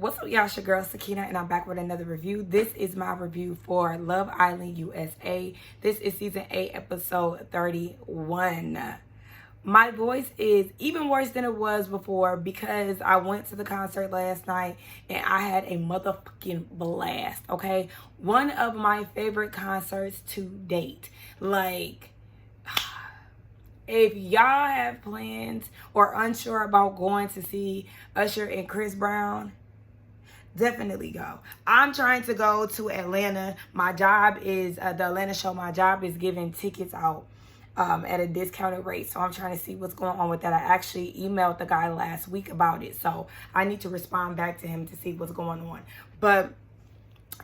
What's up, y'all? It's your girl Sakina, and I'm back with another review. This is my review for Love Island USA. This is season 8, episode 31. My voice is even worse than it was before because I went to the concert last night and I had a motherfucking blast, okay? One of my favorite concerts to date. Like, if y'all have plans or unsure about going to see Usher and Chris Brown, definitely go. I'm trying to go to Atlanta. My job is, the Atlanta show, my job is giving tickets out at a discounted rate. So I'm trying to see what's going on with that. I actually emailed the guy last week about it. So I need to respond back to him to see what's going on. But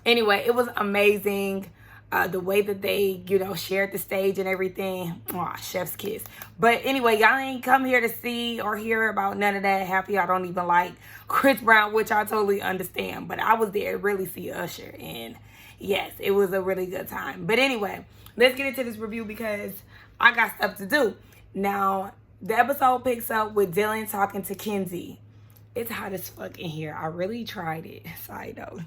anyway, it was amazing. The way that they, shared the stage and everything. Aw, chef's kiss. But anyway, y'all ain't come here to see or hear about none of that. Half of y'all don't even like Chris Brown, which I totally understand. But I was there to really see Usher. And yes, it was a really good time. But anyway, let's get into this review because I got stuff to do. Now, the episode picks up with Dylan talking to Kenzie. It's hot as fuck in here. I really tried it. Side note.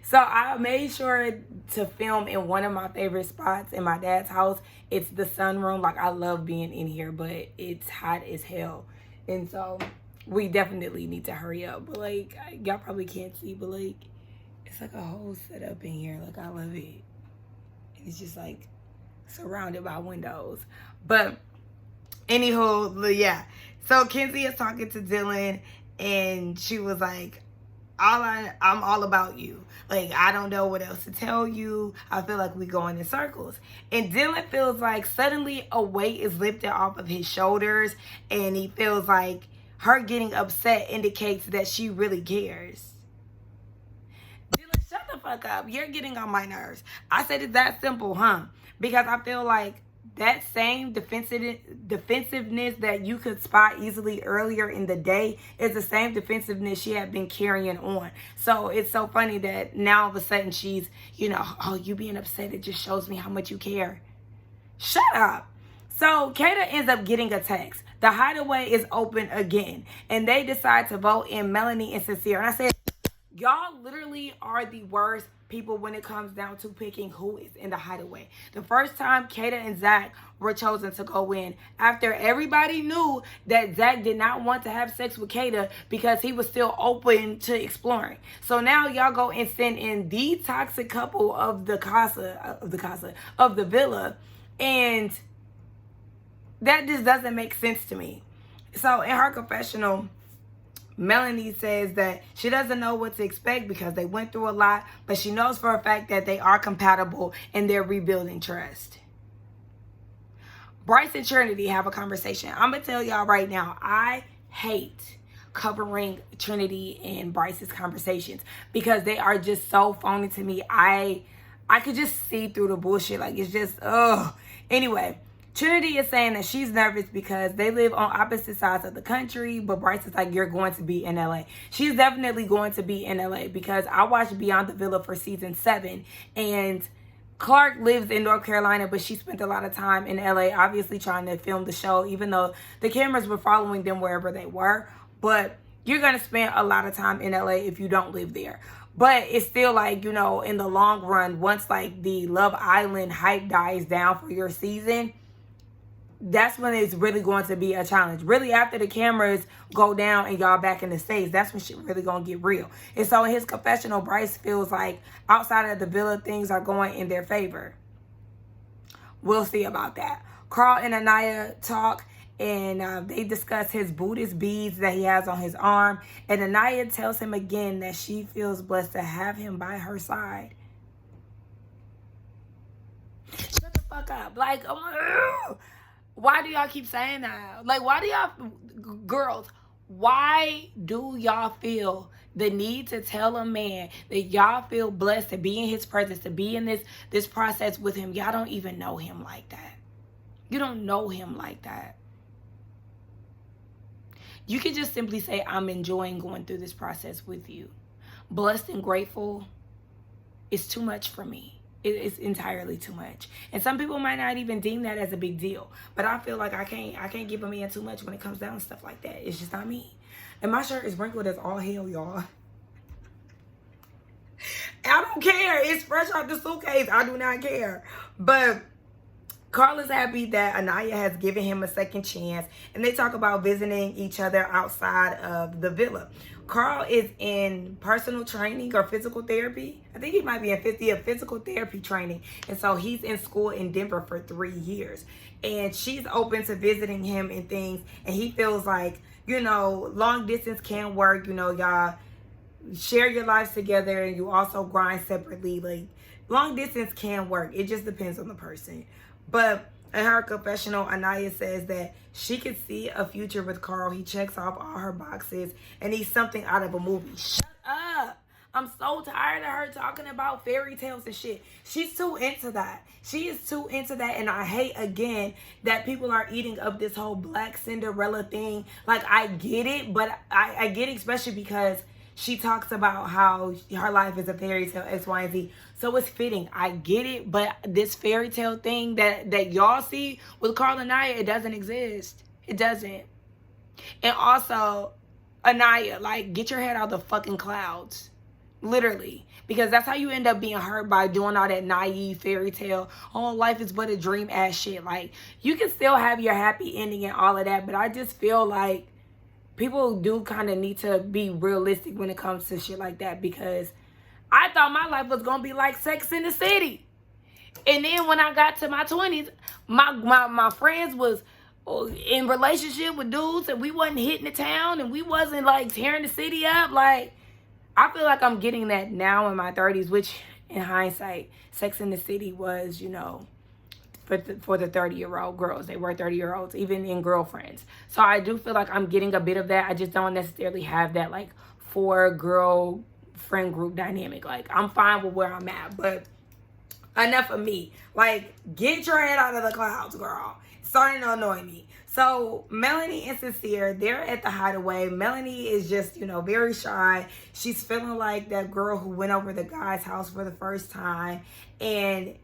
So I made sure to film in one of my favorite spots in my dad's house. It's the sunroom. Like, I love being in here, but it's hot as hell. And so we definitely need to hurry up. But like, y'all probably can't see, but like, it's like a whole setup in here. Like, I love it. And it's just like surrounded by windows. But anywho, yeah. So Kenzie is talking to Dylan and she was like, I'm all about you. Like, I don't know what else to tell you. I feel like we going in circles. And Dylan feels like suddenly a weight is lifted off of his shoulders. And he feels like her getting upset indicates that she really cares. Dylan, shut the fuck up. You're getting on my nerves. I said it's that simple, huh? Because I feel like that same defensiveness that you could spot easily earlier in the day is the same defensiveness she had been carrying on. So it's so funny that now all of a sudden she's, oh, you being upset, it just shows me how much you care. Shut up. So Kata ends up getting a text. The hideaway is open again. And they decide to vote in Melanie and Sincere. And I said, y'all literally are the worst people when it comes down to picking who is in the hideaway. The first time Kata and Zach were chosen to go in, after everybody knew that Zach did not want to have sex with Kata because he was still open to exploring. So now y'all go and send in the toxic couple of the villa, and that just doesn't make sense to me. So in her confessional, Melanie says that she doesn't know what to expect because they went through a lot, but she knows for a fact that they are compatible and they're rebuilding trust. Bryce and Trinity have a conversation. I'm going to tell y'all right now, I hate covering Trinity and Bryce's conversations because they are just so phony to me. I could just see through the bullshit. Like, it's just, ugh. Anyway, Trinity is saying that she's nervous because they live on opposite sides of the country, but Bryce is like, you're going to be in LA. She's definitely going to be in LA because I watched Beyond the Villa for season 7, and Clark lives in North Carolina, but she spent a lot of time in LA, obviously trying to film the show, even though the cameras were following them wherever they were. But you're going to spend a lot of time in LA if you don't live there. But it's still like, in the long run, once like the Love Island hype dies down for your season, that's when it's really going to be a challenge. Really, after the cameras go down and y'all back in the States, that's when shit really gonna get real. And so in his confessional, Bryce feels like outside of the villa, things are going in their favor. We'll see about that. Carl and Anaya talk, and they discuss his Buddhist beads that he has on his arm. And Anaya tells him again that she feels blessed to have him by her side. Shut the fuck up. Like, oh, why do y'all keep saying that? Like, why do y'all, girls, why do y'all feel the need to tell a man that y'all feel blessed to be in his presence, to be in this process with him? Y'all don't even know him like that. You don't know him like that. You can just simply say, I'm enjoying going through this process with you. Blessed and grateful is too much for me. It's entirely too much. And some people might not even deem that as a big deal. But I feel like I can't give a man too much when it comes down to stuff like that. It's just not me. And my shirt is wrinkled as all hell, y'all. I don't care. It's fresh out the suitcase. I do not care. But Carl is happy that Anaya has given him a second chance, and they talk about visiting each other outside of the villa. Carl is in personal training or physical therapy. I think he might be in physical therapy training. And so he's in school in Denver for 3 years. And she's open to visiting him and things. And he feels like, long distance can work. Y'all share your lives together and you also grind separately. Like, long distance can work. It just depends on the person. But in her confessional, Anaya says that she could see a future with Carl. He checks off all her boxes and he's something out of a movie. Shut up. I'm so tired of her talking about fairy tales and shit. She's too into that. She is too into that. And I hate, again, that people are eating up this whole Black Cinderella thing. Like, I get it, but I get it especially because she talks about how her life is a fairy tale, X, Y, and Z. So it's fitting. I get it, but this fairy tale thing that y'all see with Carl and Anaya, it doesn't exist. It doesn't. And also, Anaya, like, get your head out of the fucking clouds. Literally. Because that's how you end up being hurt by doing all that naive fairy tale, oh, life is but a dream ass shit. Like, you can still have your happy ending and all of that, but I just feel like people do kind of need to be realistic when it comes to shit like that, because I thought my life was going to be like Sex in the City. And then when I got to my 20s, my friends was in relationship with dudes and we wasn't hitting the town and we wasn't like tearing the city up. Like, I feel like I'm getting that now in my 30s, which in hindsight, Sex in the City was, for the 30-year-old girls. They were 30-year-olds, even in Girlfriends. So I do feel like I'm getting a bit of that. I just don't necessarily have that, like, 4-girl friend group dynamic. Like, I'm fine with where I'm at, but enough of me. Like, get your head out of the clouds, girl. It's starting to annoy me. So Melanie and Sincere, they're at the hideaway. Melanie is just, very shy. She's feeling like that girl who went over the guy's house for the first time. And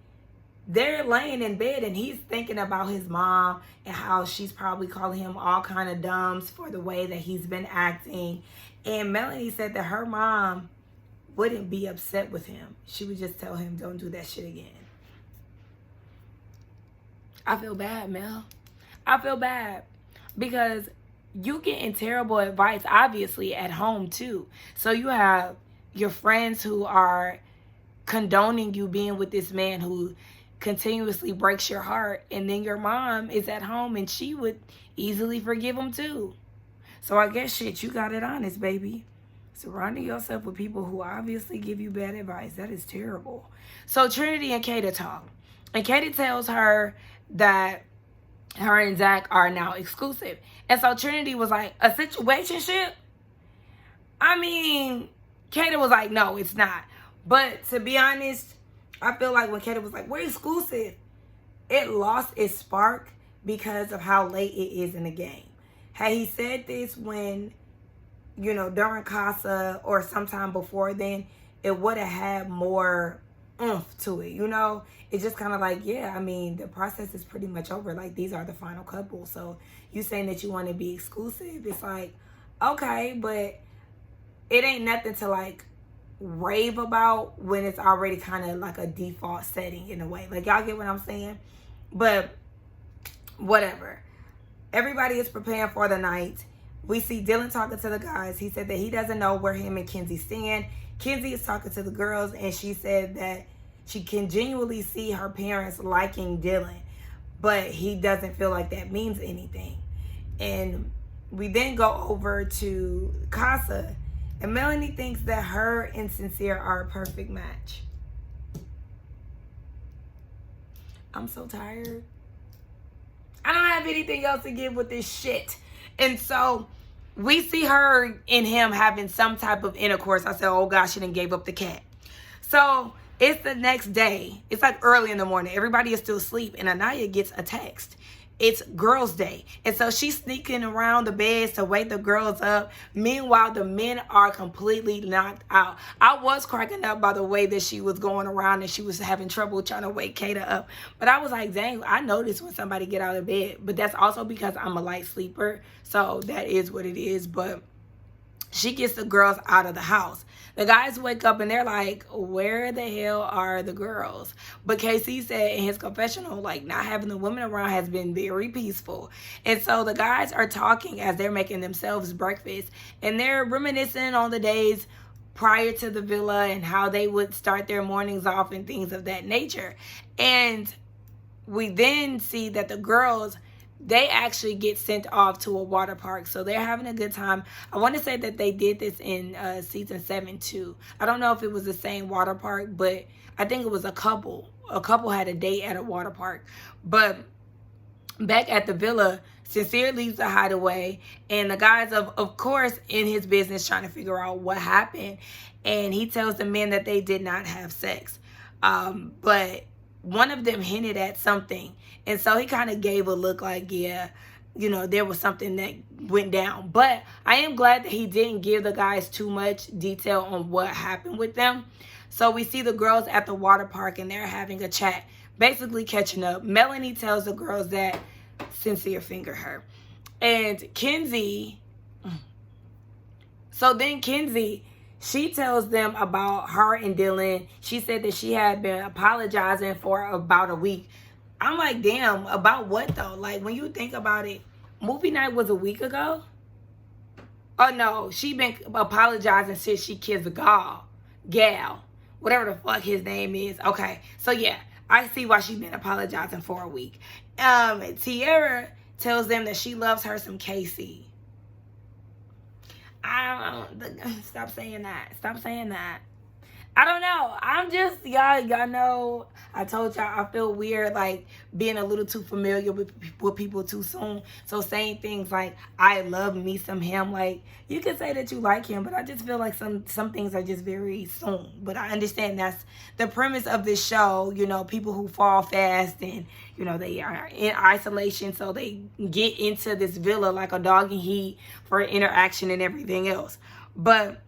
they're laying in bed and he's thinking about his mom and how she's probably calling him all kind of dumbs for the way that he's been acting. And Melanie said that her mom wouldn't be upset with him. She would just tell him, don't do that shit again. I feel bad, Mel. I feel bad because you getting terrible advice, obviously, at home too. So you have your friends who are condoning you being with this man who continuously breaks your heart, and then your mom is at home and she would easily forgive him too. So I guess shit, you got it honest, baby. Surrounding yourself with people who obviously give you bad advice, that is terrible. So Trinity and Kata talk, and Kata tells her that her and Zach are now exclusive. And so Trinity was like, a situationship? I mean, Kata was like, no, it's not. But to be honest, I feel like when Kata was like, we're exclusive, it lost its spark because of how late it is in the game. Had he said this when, during Casa or sometime before then, it would have had more oomph to it, It's just kind of like, yeah, I mean, the process is pretty much over. Like, these are the final couple. So you saying that you want to be exclusive, it's like, okay, but it ain't nothing to, like, rave about when it's already kind of like a default setting in a way. Like, y'all get what I'm saying? But whatever. Everybody is preparing for the night. We see Dylan talking to the guys. He said that he doesn't know where him and Kenzie stand. Kenzie is talking to the girls, and she said that she can genuinely see her parents liking Dylan, but he doesn't feel like that means anything. And we then go over to Casa, and Melanie thinks that her and Sincere are a perfect match. I'm so tired. I don't have anything else to give with this shit. And so we see her and him having some type of intercourse. I said, oh gosh, she done gave up the cat. So it's the next day. It's like early in the morning. Everybody is still asleep. And Anaya gets a text. It's girls' day. And so she's sneaking around the beds to wake the girls up. Meanwhile, the men are completely knocked out. I was cracking up by the way that she was going around and she was having trouble trying to wake Kata up. But I was like, dang, I noticed when somebody get out of bed. But that's also because I'm a light sleeper. So that is what it is. But She gets the girls out of the house. The guys wake up and they're like, where the hell are the girls? But KC said in his confessional, like, not having the women around has been very peaceful. And so the guys are talking as they're making themselves breakfast. And they're reminiscing on the days prior to the villa and how they would start their mornings off and things of that nature. And we then see that the girls, they actually get sent off to a water park. So they're having a good time. I want to say that they did this in season 7 too. I don't know if it was the same water park, but I think it was a couple. A couple had a date at a water park. But back at the villa, Sincere leaves the hideaway. And the guys, of course, in his business trying to figure out what happened. And he tells the men that they did not have sex. But one of them hinted at something. And so he kind of gave a look like, yeah, you know, there was something that went down. But I am glad that he didn't give the guys too much detail on what happened with them. So we see the girls at the water park and they're having a chat, basically catching up. Melanie tells the girls that Sincere fingered her. And Kenzie, so then Kenzie, she tells them about her and Dylan. She said that she had been apologizing for about a week. I'm like, damn, about what though? Like, when you think about it, movie night was a week ago. Oh no, she been apologizing since she kissed the gal, whatever the fuck his name is. Okay, so yeah, I see why she been apologizing for a week. Tierra tells them that she loves her some Casey. Stop saying that. Stop saying that. I don't know. I'm just, y'all know, I told y'all I feel weird, like, being a little too familiar with people too soon. So saying things like, I love me some him, like, you can say that you like him, but I just feel like some things are just very soon. But I understand that's the premise of this show, you know, people who fall fast and, you know, they are in isolation, so they get into this villa like a dog in heat for interaction and everything else. But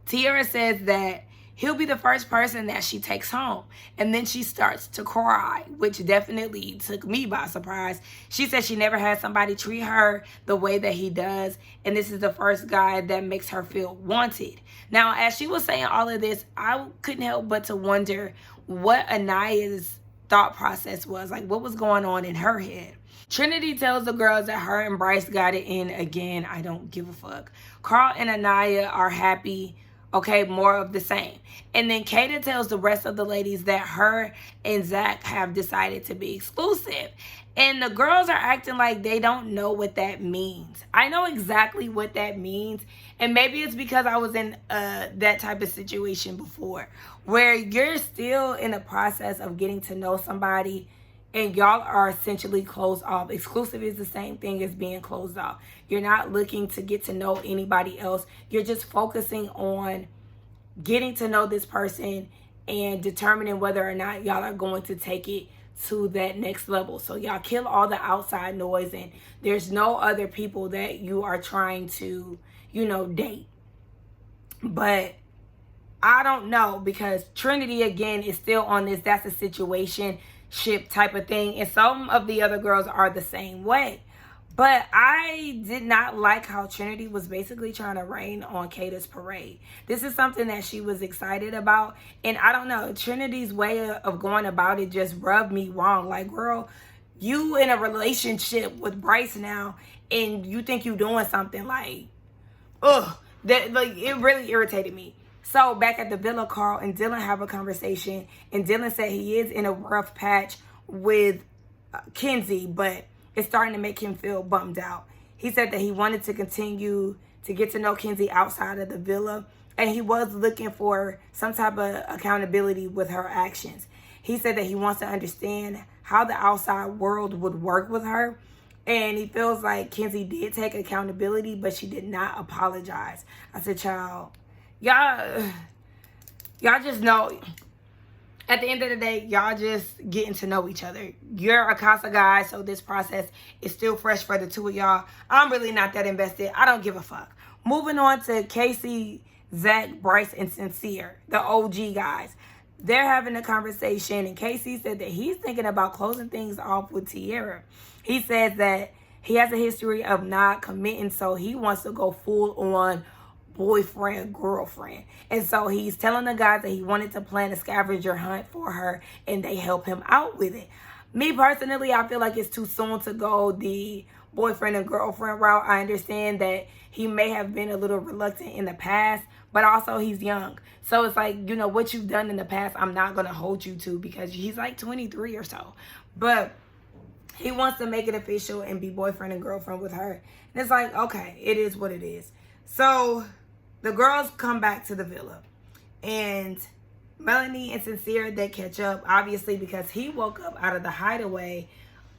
Tierra says that he'll be the first person that she takes home. And then she starts to cry, which definitely took me by surprise. She said she never had somebody treat her the way that he does. And this is the first guy that makes her feel wanted. Now, as she was saying all of this, I couldn't help but to wonder what Anaya's thought process was. Like, what was going on in her head? Trinity tells the girls that her and Bryce got it in again. I don't give a fuck. Carl and Anaya are happy. Okay, more of the same. And then Kata tells the rest of the ladies that her and Zach have decided to be exclusive. And the girls are acting like they don't know what that means. I know exactly what that means. And maybe it's because I was in that type of situation before, where you're still in the process of getting to know somebody and y'all are essentially closed off. Exclusive is the same thing as being closed off. You're not looking to get to know anybody else. You're just focusing on getting to know this person and determining whether or not y'all are going to take it to that next level. So y'all kill all the outside noise and there's no other people that you are trying to, you know, date. But I don't know, because Trinity again is still on this that's a situationship type of thing, and some of the other girls are the same way. But I did not like how Trinity was basically trying to rain on Kata's parade. This is something that she was excited about, and I don't know, Trinity's way of going about it just rubbed me wrong. Like, girl, you in a relationship with Bryce now and you think you doing something, like, ugh, that, like, it really irritated me. So back at the villa, Carl and Dylan have a conversation, and Dylan said he is in a rough patch with Kenzie, but it's starting to make him feel bummed out. He said that he wanted to continue to get to know Kenzie outside of the villa, and he was looking for some type of accountability with her actions. He said that he wants to understand how the outside world would work with her, and he feels like Kenzie did take accountability, but she did not apologize. I said, child, y'all just know, at the end of the day, y'all just getting to know each other. You're a Casa guy, so this process is still fresh for the two of y'all. I'm really not that invested. I don't give a fuck. Moving on to Casey, Zach, Bryce, and Sincere, the OG guys. They're having a conversation, and Casey said that he's thinking about closing things off with Tierra. He says that He has a history of not committing, so he wants to go full on boyfriend, girlfriend. And so he's telling the guys that he wanted to plan a scavenger hunt for her, and they help him out with it. Me personally, I feel like it's too soon to go the boyfriend and girlfriend route. I understand that he may have been a little reluctant in the past, but also he's young. So it's like, you know, what you've done in the past, I'm not going to hold you to, because he's like 23 or so. But he wants to make it official and be boyfriend and girlfriend with her. And it's like, okay, it is what it is. So the girls come back to the villa, and Melanie and Sincere, they catch up, obviously, because he woke up out of the hideaway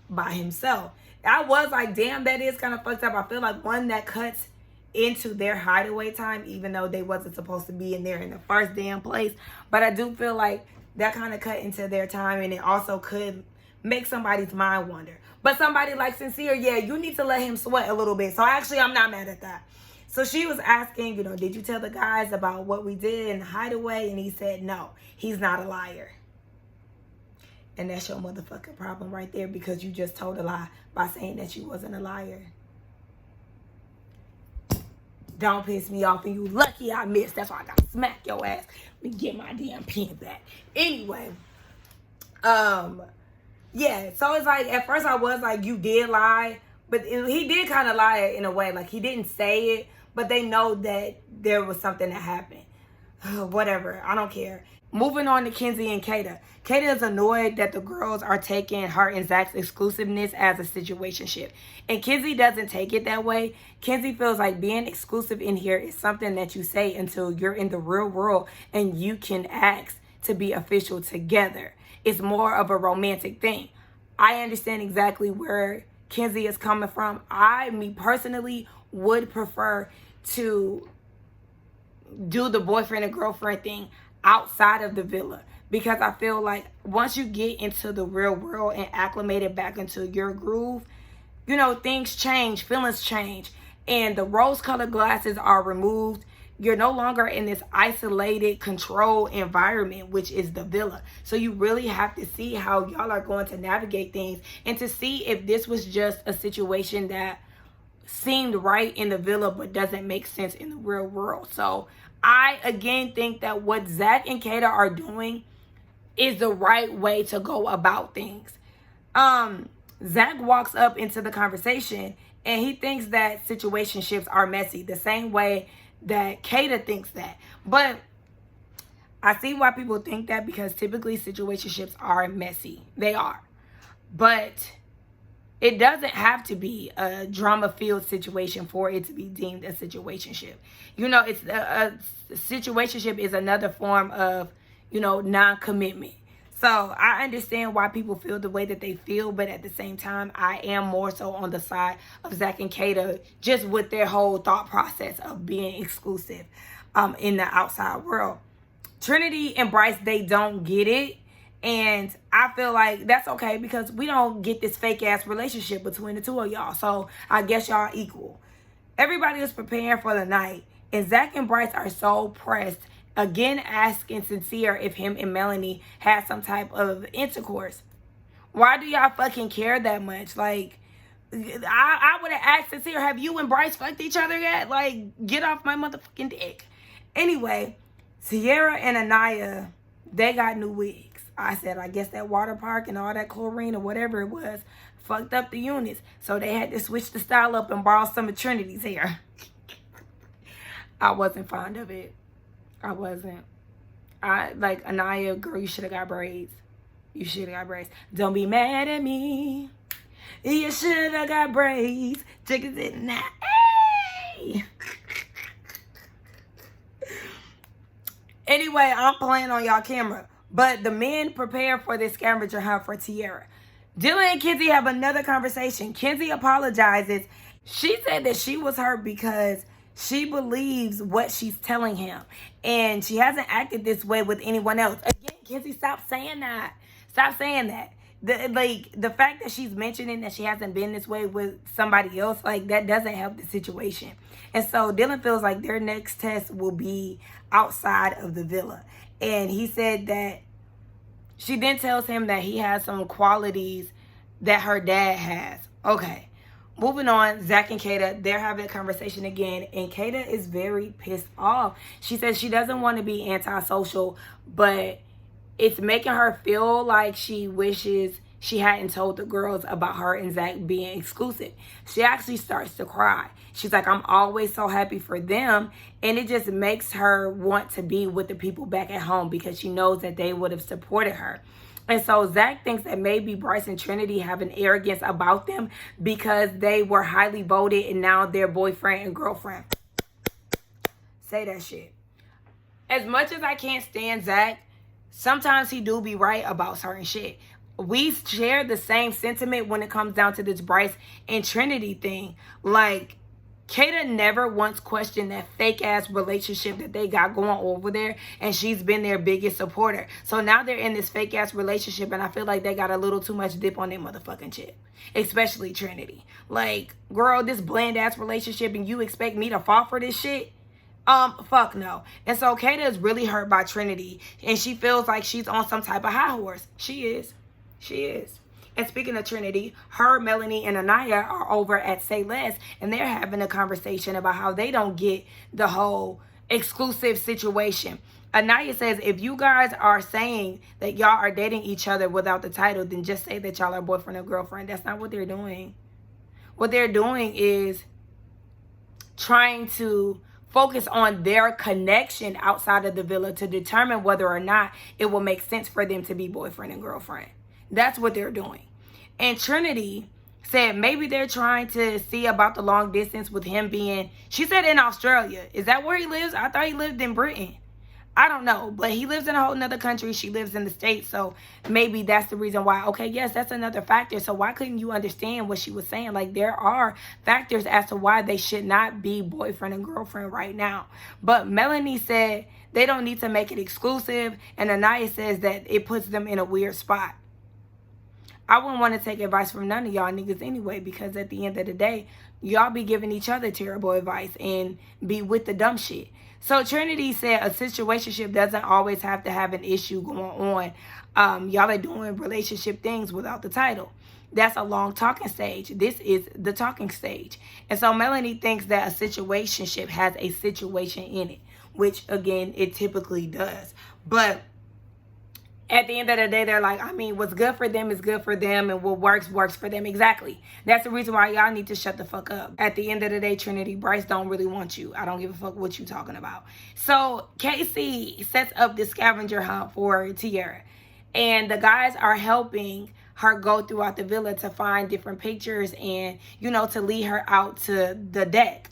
by himself. I was like, damn, that is kind of fucked up. I feel like one that cuts into their hideaway time, even though they wasn't supposed to be in there in the first damn place. But I do feel like that kind of cut into their time, and it also could make somebody's mind wander. But somebody like Sincere, yeah, you need to let him sweat a little bit. So actually, I'm not mad at that. So she was asking, you know, did you tell the guys about what we did in the hideaway? And he said, no, he's not a liar. And that's your motherfucking problem right there, because you just told a lie by saying that you wasn't a liar. Don't piss me off, and you lucky I missed. That's why I gotta smack your ass. Let me get my damn pen back. Anyway, yeah, so it's like, at first I was like, you did lie, but he did kind of lie in a way. Like, he didn't say it, but they know that there was something that happened. Whatever, I don't care. Moving on to Kenzie and Kata. Kata is annoyed that the girls are taking her and Zach's exclusiveness as a situationship. And Kenzie doesn't take it that way. Kenzie feels like being exclusive in here is something that you say until you're in the real world and you can ask to be official together. It's more of a romantic thing. I understand exactly where Kenzie is coming from. Me personally, would prefer to do the boyfriend and girlfriend thing outside of the villa, because I feel like once you get into the real world and acclimated back into your groove, you know, things change, feelings change, and the rose-colored glasses are removed. You're no longer in this isolated, controlled environment, which is the villa. So you really have to see how y'all are going to navigate things, and to see if this was just a situation that seemed right in the villa but doesn't make sense in the real world. So I again think that what Zach and Kata are doing is the right way to go about things. Zach walks up into the conversation and he thinks that situationships are messy, the same way that Kata thinks that. But I see why people think that, because typically situationships are messy. They are. But it doesn't have to be a drama-filled situation for it to be deemed a situationship. You know, it's a situationship is another form of, you know, non-commitment. So I understand why people feel the way that they feel, but at the same time, I am more so on the side of Zach and Kata, just with their whole thought process of being exclusive in the outside world. Trinity and Bryce, they don't get it. And I feel like that's okay, because we don't get this fake ass relationship between the two of y'all. So I guess y'all equal. Everybody is preparing for the night, and Zach and Bryce are so pressed, again asking Sincere if him and Melanie had some type of intercourse. Why do y'all fucking care that much? Like, I would have asked Sincere, have you and Bryce fucked each other yet? Like, get off my motherfucking dick. Anyway, Sierra and Anaya, they got new wigs. I said, I guess that water park and all that chlorine or whatever it was fucked up the units. So they had to switch the style up and borrow some of Trinity's hair. I wasn't fond of it. I wasn't. Like, Anaya, girl, you should have got braids. You should have got braids. Don't be mad at me. You should have got braids. Chickens in that. Hey! Anyway, I'm playing on y'all camera. But the men prepare for this scavenger hunt for Tierra. Dylan and Kenzie have another conversation. Kenzie apologizes. She said that she was hurt because she believes what she's telling him. And she hasn't acted this way with anyone else. Again, Kenzie, stop saying that. Stop saying that. The fact that she's mentioning that she hasn't been this way with somebody else, like, that doesn't help the situation. And so Dylan feels like their next test will be outside of the villa. And he said that she then tells him that he has some qualities that her dad has. Okay. moving on, Zach and Kata, they're having a conversation again, and Kata is very pissed off. She says she doesn't want to be antisocial, but it's making her feel like she wishes she hadn't told the girls about her and Zach being exclusive. She actually starts to cry. She's like, I'm always so happy for them. And it just makes her want to be with the people back at home because she knows that they would have supported her. And so Zach thinks that maybe Bryce and Trinity have an arrogance about them because they were highly voted and now they're boyfriend and girlfriend. Say that shit. As much as I can't stand Zach, sometimes he do be right about certain shit. We share the same sentiment when it comes down to this Bryce and Trinity thing. Like, Kata never once questioned that fake ass relationship that they got going over there, and she's been their biggest supporter. So now they're in this fake ass relationship, and I feel like they got a little too much dip on their motherfucking chip, especially Trinity. Like, girl, this bland ass relationship, and you expect me to fall for this shit? Fuck no. And so Kata is really hurt by Trinity, and she feels like she's on some type of high horse. She is. And speaking of Trinity, her, Melanie, and Anaya are over at Say Less, and they're having a conversation about how they don't get the whole exclusive situation. Anaya says, if you guys are saying that y'all are dating each other without the title, then just say that y'all are boyfriend or girlfriend. That's not what they're doing. What they're doing is trying to focus on their connection outside of the villa to determine whether or not it will make sense for them to be boyfriend and girlfriend. That's what they're doing. And Trinity said maybe they're trying to see about the long distance with him being, she said, in Australia. Is that where he lives? I thought he lived in Britain. I don't know, but he lives in a whole nother country. She lives in the States, so maybe that's the reason why. Okay, yes, that's another factor. So why couldn't you understand what she was saying? Like, there are factors as to why they should not be boyfriend and girlfriend right now. But Melanie said they don't need to make it exclusive, and Anaya says that it puts them in a weird spot. I wouldn't want to take advice from none of y'all niggas anyway, because at the end of the day, y'all be giving each other terrible advice and be with the dumb shit. So Trinity said a situationship doesn't always have to have an issue going on. Y'all are doing relationship things without the title. That's a long talking stage. This is the talking stage. And so Melanie thinks that a situationship has a situation in it, which again, it typically does. But at the end of the day, they're like, I mean, what's good for them is good for them, and what works for them. Exactly. That's the reason why y'all need to shut the fuck up. At the end of the day, Trinity, Bryce don't really want you. I don't give a fuck what you talking about. So Casey sets up this scavenger hunt for Tiara, and the guys are helping her go throughout the villa to find different pictures and, you know, to lead her out to the deck.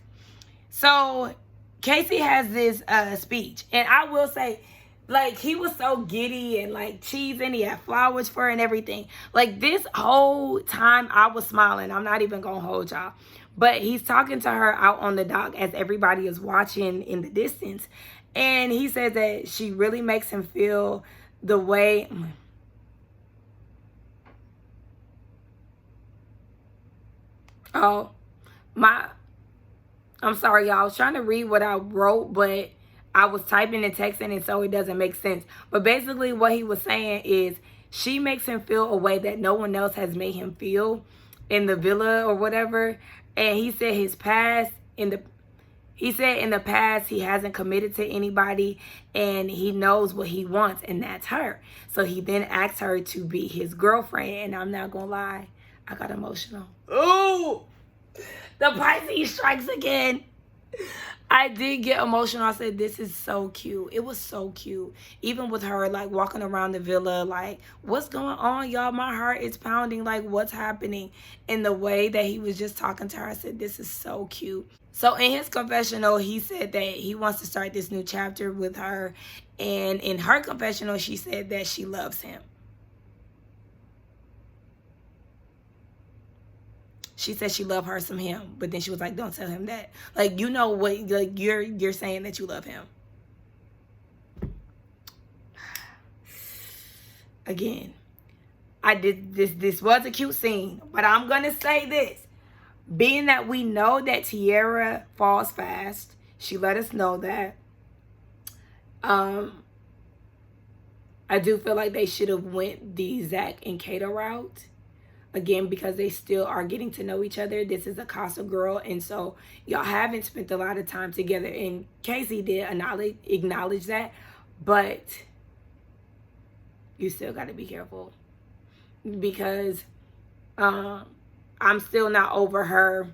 So Casey has this speech, and I will say, like, he was so giddy and like cheesy, and he had flowers for her and everything. Like, this whole time I was smiling. I'm not even gonna hold y'all. But he's talking to her out on the dock as everybody is watching in the distance. And he says that she really makes him feel the way. Oh, I'm sorry, y'all. I was trying to read what I wrote, but I was typing and texting, and so it doesn't make sense. But basically what he was saying is she makes him feel a way that no one else has made him feel in the villa or whatever. And he said in the past he hasn't committed to anybody, and he knows what he wants, and that's her. So he then asked her to be his girlfriend, and I'm not gonna lie, I got emotional. Ooh, the Pisces strikes again. I did get emotional. I said, this is so cute. It was so cute. Even with her, like, walking around the villa, like, what's going on, y'all? My heart is pounding. Like, what's happening? In the way that he was just talking to her, I said, this is so cute. So in his confessional, he said that he wants to start this new chapter with her. And in her confessional, she said that she loves him. She said she loved her some him, but then she was like, don't tell him that. Like, you know what, like, you're saying that you love him. Again, this was a cute scene, but I'm going to say this. Being that we know that Tiara falls fast, she let us know that. I do feel like they should have went the Zach and Kata route. again, because they still are getting to know each other. This is a Casa girl, and so y'all haven't spent a lot of time together, and Casey did acknowledge that, but you still got to be careful, because I'm still not over her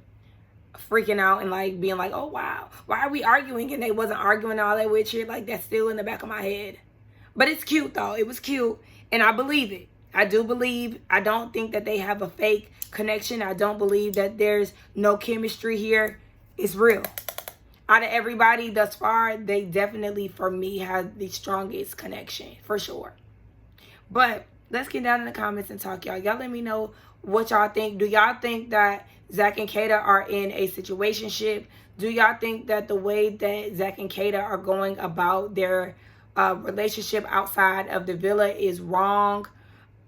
freaking out and like being like, oh wow, why are we arguing? And they wasn't arguing all that weird shit. Like, that's still in the back of my head. But it's cute though. It was cute, and I believe it. I do believe. I don't think that they have a fake connection. I don't believe that there's no chemistry here. It's real. Out of everybody thus far, they definitely, for me, have the strongest connection, for sure. But let's get down in the comments and talk, y'all. Y'all let me know what y'all think. Do y'all think that Zach and Kata are in a situationship? Do y'all think that the way that Zach and Kata are going about their relationship outside of the villa is wrong?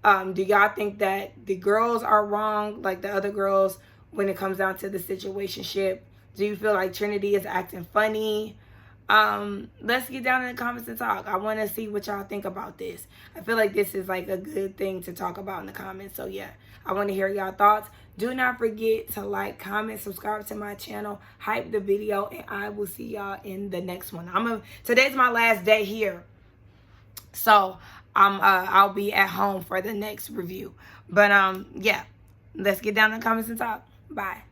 Do y'all think that the girls are wrong, like the other girls, when it comes down to the situationship? Do you feel like Trinity is acting funny? Let's get down in the comments and talk. I want to see what y'all think about this. I feel like this is like a good thing to talk about in the comments. So yeah, I want to hear y'all thoughts. Do not forget to like, comment, subscribe to my channel, hype the video, and I will see y'all in the next one. Today's my last day here, so I'll be at home for the next review. But yeah, let's get down in the comments and talk. Bye.